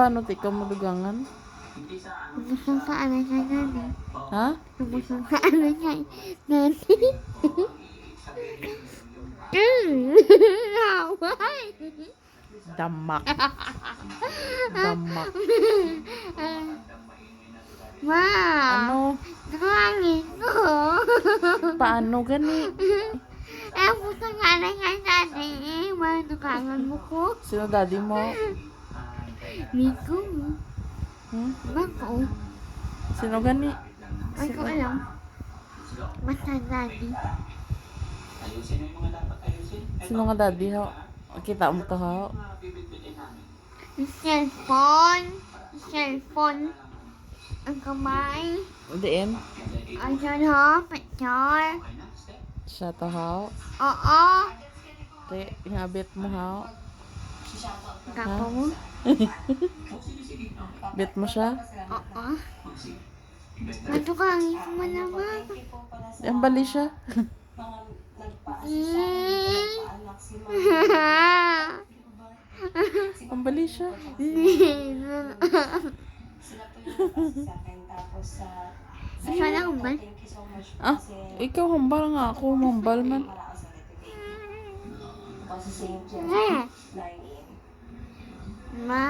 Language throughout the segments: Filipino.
Paano ti ka madugangan? Gusto sa ano sa nani. Ha? Gusto sa ano sa nani. Away. Damak. Damak. Ma. Ano? Drangin ko. Paano gani? Gusto nga na nga nani. Manukangan mo ko. Sino daddy mo? Miko. Hmm? Bako. Sino gani? Ay ko alam. Basta daddy. Sino nga daddy ho? Kita mo to ho? Cellphone. Cellphone. Ang kamay. Diin? Ayan ho. Picture. Siya to ho? Oo. Ti, ingabit mo ho? Kako mo. Bit mo siya? Oo. Matukangin mo naman. Ang bali siya. Ang bali siya. Sana kumbal. Ah, ikaw hambal nga ako. Hambal man. Ma.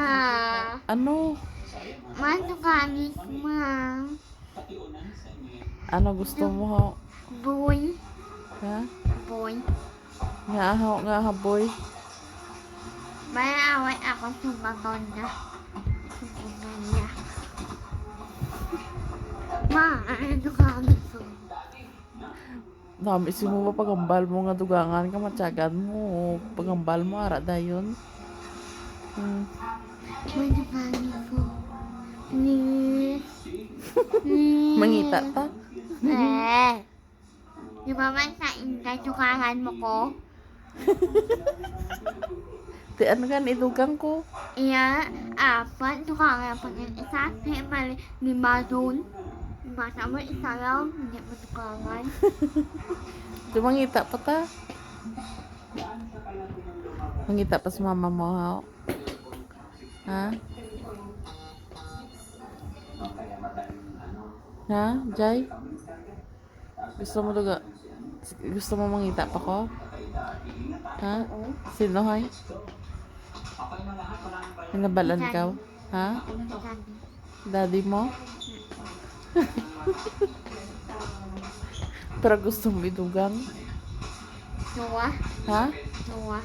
Ano? Matukangin ma. Ano gusto mo ho? Boy. Ha? Boy. Nga ho, nga ha boy. May away ako sa baton na. Subukan niya. Ma, ano ka gusto? Dami si mo ba pagambal mo nga dugangan ka matyagan mo. Pagambal mo ara dayon. Matukangin ko. Please. Please. Mangita ta. Di ba man sa ingay tukangan mo ko? Ti ano gan idugang ko. Iya, apat tukangan pag isa. Kaya mali, 5 doon. 5 sa mo, isa lang. Hindi mo tukangan. Di mangita pa ta. Mangita pa sa mama mo ha. Ha? Ha? Jay? Gusto mo mangita pa ko? Ha? Sino hay? Hinabalan ka? Ha? Daddy mo? Pero gusto mo idugang? Tuwa. Ha? Tuwa.